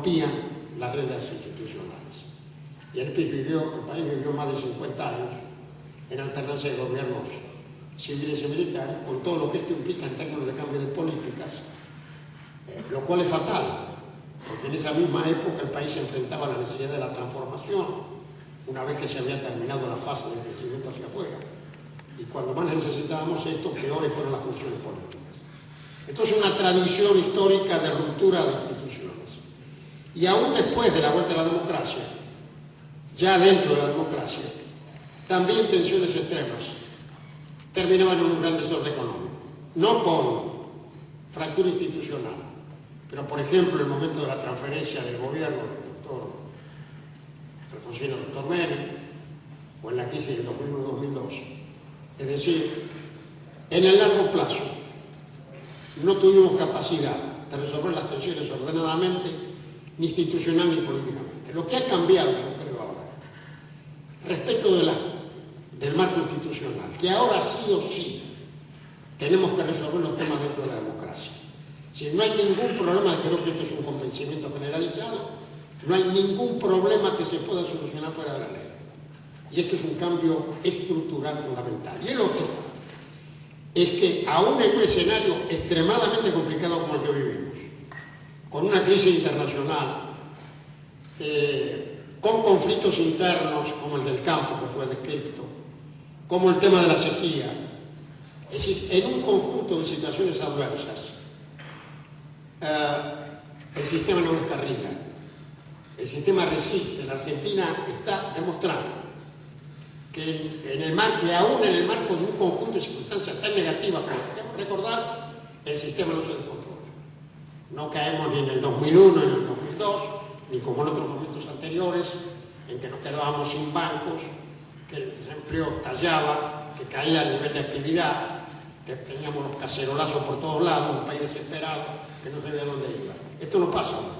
rompían las reglas institucionales. Y el país vivió más de 50 años en alternancia de gobiernos civiles y militares, con todo lo que esto implica en términos de cambio de políticas, lo cual es fatal, porque en esa misma época el país se enfrentaba a la necesidad de la transformación, una vez que se había terminado la fase del crecimiento hacia afuera. Y cuando más necesitábamos esto, peores fueron las condiciones políticas. Entonces, una tradición histórica de ruptura de instituciones. Y aún después de la vuelta a la democracia, ya dentro de la democracia, también tensiones extremas terminaban en un gran desorden económico. No con fractura institucional, pero por ejemplo en el momento de la transferencia del gobierno del doctor Alfonsino Doctor Menem, o en la crisis del 2001-2002. Es decir, en el largo plazo no tuvimos capacidad de resolver las tensiones ordenadamente, ni institucional ni políticamente. Lo que ha cambiado, yo creo ahora, respecto del marco institucional, que ahora sí o sí tenemos que resolver los temas dentro de la democracia. Si no hay ningún problema, creo que esto es un convencimiento generalizado, no hay ningún problema que se pueda solucionar fuera de la ley. Y esto es un cambio estructural fundamental. Y el otro es que aún en un escenario extremadamente complicado como el que vivimos, con una crisis internacional, con conflictos internos como el del campo, que fue descrito, como el tema de la sequía, es decir, en un conjunto de situaciones adversas, el sistema no descarrila, el sistema resiste. La Argentina está demostrando que aún en el marco de un conjunto de circunstancias tan negativas como las que tenemos que recordar, el sistema no se descontrola. No caemos ni en el 2001, ni en el 2002, ni como en otros momentos anteriores, en que nos quedábamos sin bancos, que el desempleo estallaba, que caía el nivel de actividad, que teníamos los cacerolazos por todos lados, un país desesperado que no sabía dónde iba. Esto no pasa ahora.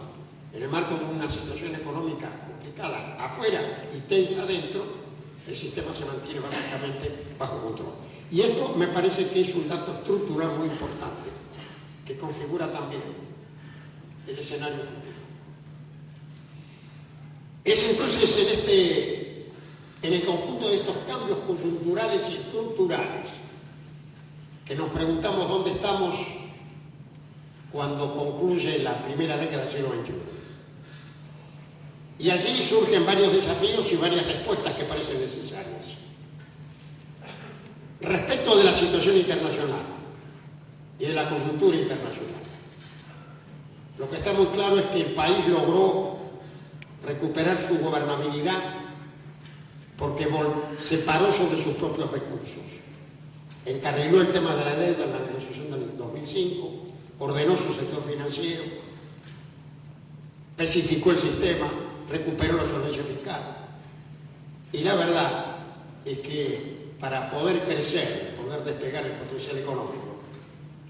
En el marco de una situación económica complicada afuera y tensa adentro, el sistema se mantiene básicamente bajo control. Y esto me parece que es un dato estructural muy importante, que configura también el escenario futuro. Es entonces en el conjunto de estos cambios coyunturales y estructurales que nos preguntamos dónde estamos cuando concluye la primera década del siglo XXI. Y allí surgen varios desafíos y varias respuestas que parecen necesarias. Respecto de la situación internacional y de la coyuntura internacional, lo que está muy claro es que el país logró recuperar su gobernabilidad porque se paró sobre sus propios recursos. Encarriló el tema de la deuda en la negociación del 2005, ordenó su sector financiero, especificó el sistema, recuperó la solvencia fiscal. Y la verdad es que para poder crecer, poder despegar el potencial económico,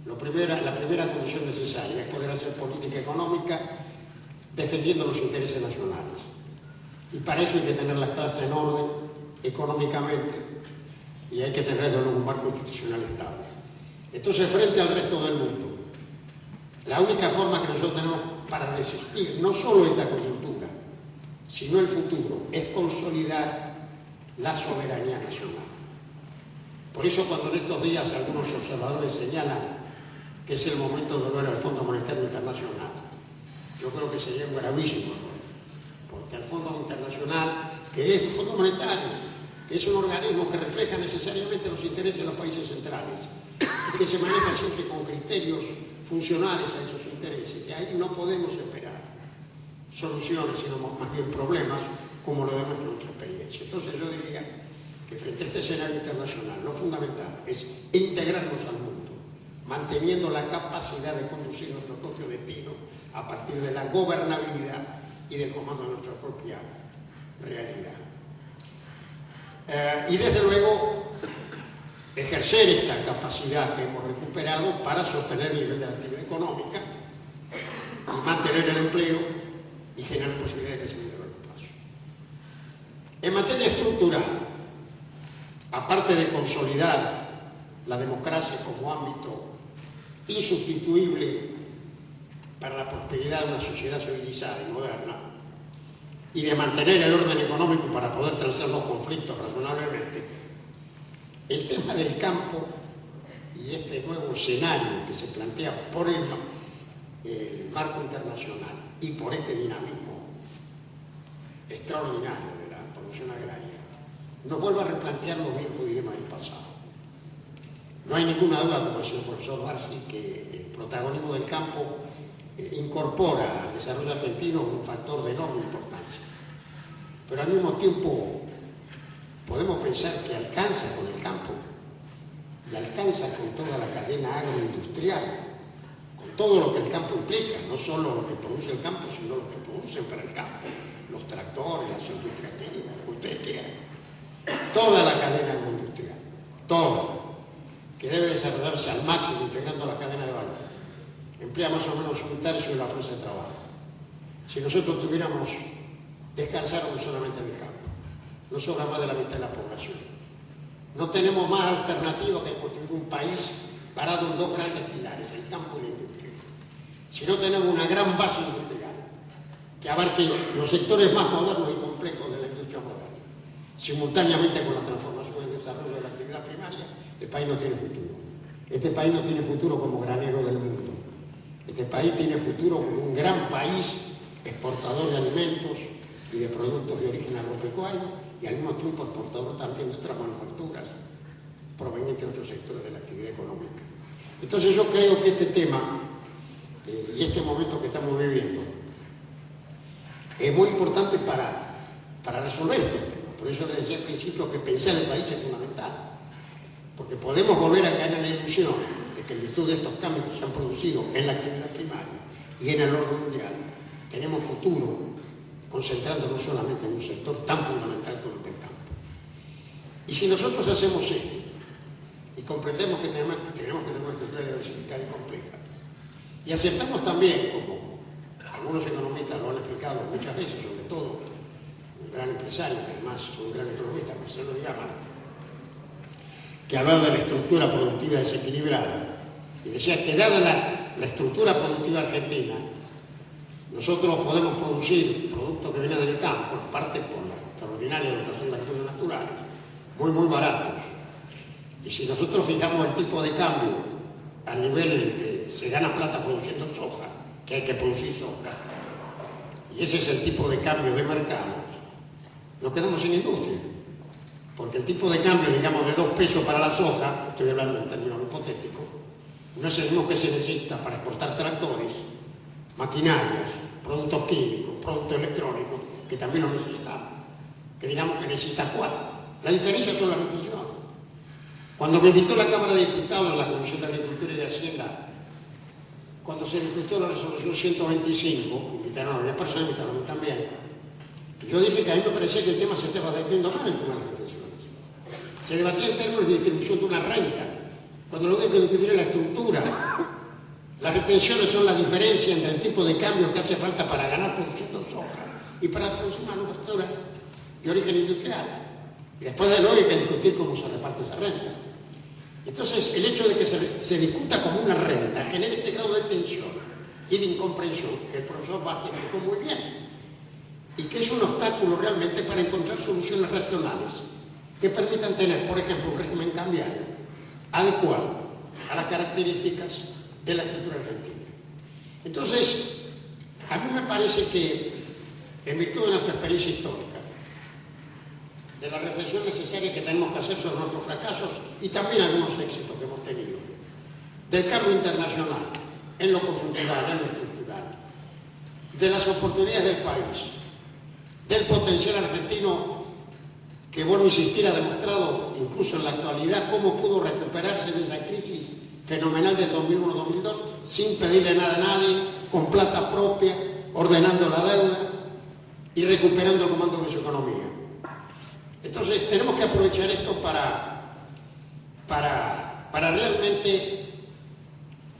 la primera condición necesaria es poder hacer política económica defendiendo los intereses nacionales. Y para eso hay que tener las cosas en orden económicamente y hay que tener desde luego un marco institucional estable. Entonces, frente al resto del mundo, la única forma que nosotros tenemos para resistir no solo esta coyuntura, sino el futuro, es consolidar la soberanía nacional. Por eso cuando en estos días algunos observadores señalan que es el momento de volver al Fondo Monetario Internacional, yo creo que sería un gravísimo error, porque el Fondo Internacional, que es un Fondo Monetario, que es un organismo que refleja necesariamente los intereses de los países centrales y que se maneja siempre con criterios funcionales a esos intereses, de ahí no podemos esperar soluciones, sino más bien problemas, como lo demuestra nuestra experiencia. Entonces yo diría que frente a este escenario internacional, lo fundamental es integrarnos al mundo, manteniendo la capacidad de conducir nuestro propio destino a partir de la gobernabilidad y del comando de nuestra propia realidad. Y desde luego ejercer esta capacidad que hemos recuperado para sostener el nivel de la actividad económica y mantener el empleo y generar posibilidades de crecimiento a largo plazo. En materia estructural, aparte de consolidar la democracia como ámbito insustituible para la prosperidad de una sociedad civilizada y moderna, y de mantener el orden económico para poder transar los conflictos razonablemente, el tema del campo y este nuevo escenario que se plantea por el marco internacional y por este dinamismo extraordinario de la producción agraria, nos vuelve a replantear los viejos dilemas del pasado. No hay ninguna duda, como decía el profesor Barsi, que el protagonismo del campo incorpora al desarrollo argentino un factor de enorme importancia. Pero al mismo tiempo podemos pensar que alcanza con el campo y alcanza con toda la cadena agroindustrial, con todo lo que el campo implica, no solo lo que produce el campo, sino lo que producen para el campo, los tractores, las industrias químicas, lo que ustedes quieran. Toda la cadena agroindustrial, toda, que debe desarrollarse al máximo integrando la cadena de valor, emplea más o menos un tercio de la fuerza de trabajo. Si nosotros tuviéramos descansáramos solamente en el campo, no sobra más de la mitad de la población. No tenemos más alternativa que construir un país parado en dos grandes pilares, el campo y la industria. Si no tenemos una gran base industrial que abarque los sectores más modernos y complejos de la industria moderna, simultáneamente con la transformación y el desarrollo de la actividad primaria, el país no tiene futuro. Este país no tiene futuro como granero del mundo. Este país tiene futuro como un gran país exportador de alimentos y de productos de origen agropecuario y al mismo tiempo exportador también de otras manufacturas provenientes de otros sectores de la actividad económica. Entonces yo creo que este tema y este momento que estamos viviendo es muy importante para resolver estos temas. Por eso les decía al principio que pensar el país es fundamental, porque podemos volver a caer en la ilusión de que en virtud de estos cambios que se han producido en la actividad primaria y en el orden mundial, tenemos futuro concentrándonos solamente en un sector tan fundamental como el del campo. Y si nosotros hacemos esto y comprendemos que tenemos que tener una estructura diversificada y compleja, y aceptamos también, como algunos economistas lo han explicado muchas veces, sobre todo un gran empresario, que además es un gran economista, Marcelo Diamant, que hablaba de la estructura productiva desequilibrada, y decía que dada la estructura productiva argentina, nosotros podemos producir productos que vienen del campo, en parte por la extraordinaria dotación de recursos naturales, muy baratos. Y si nosotros fijamos el tipo de cambio a nivel que se gana plata produciendo soja, que hay que producir soja, y ese es el tipo de cambio de mercado, nos quedamos sin industria. Porque el tipo de cambio, digamos, de 2 pesos para la soja, estoy hablando en términos hipotéticos, no es el mismo que se necesita para exportar tractores, maquinarias, productos químicos, productos electrónicos, que también lo necesitamos, que digamos que necesita 4. La diferencia son las restricciones. Cuando me invitó la Cámara de Diputados, la Comisión de Agricultura y de Hacienda, cuando se discutió la resolución 125, invitaron a varias personas, invitaron a mí también, y yo dije que a mí me parecía que el tema se estaba debatiendo mal, el tema de las restricciones. Se debatía en términos de distribución de una renta, cuando lo que hay que discutir es la estructura. Las retenciones son la diferencia entre el tipo de cambio que hace falta para ganar produciendo soja y para producir manufacturas de origen industrial. Y después de luego hay que discutir cómo se reparte esa renta. Entonces, el hecho de que se discuta como una renta genera este grado de tensión y de incomprensión que el profesor Vázquez explicó muy bien y que es un obstáculo realmente para encontrar soluciones racionales que permitan tener, por ejemplo, un régimen cambiario adecuado a las características de la estructura argentina. Entonces, a mí me parece que, en virtud de nuestra experiencia histórica, de la reflexión necesaria que tenemos que hacer sobre nuestros fracasos y también algunos éxitos que hemos tenido, del cambio internacional, en lo conjuntural, en lo estructural, de las oportunidades del país, del potencial argentino que, vuelvo a insistir, ha demostrado incluso en la actualidad cómo pudo recuperarse de esa crisis fenomenal del 2001-2002 sin pedirle nada a nadie, con plata propia, ordenando la deuda y recuperando el comando de su economía. Entonces tenemos que aprovechar esto para realmente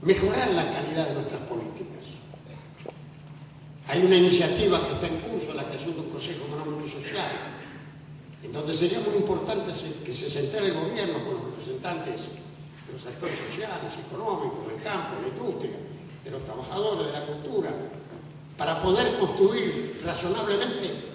mejorar la calidad de nuestras políticas. Hay una iniciativa que está en curso, la creación de un Consejo Económico y Social, en donde sería muy importante que se sentara el gobierno con los representantes de los actores sociales, económicos, del campo, de la industria, de los trabajadores de la cultura, para poder construir razonablemente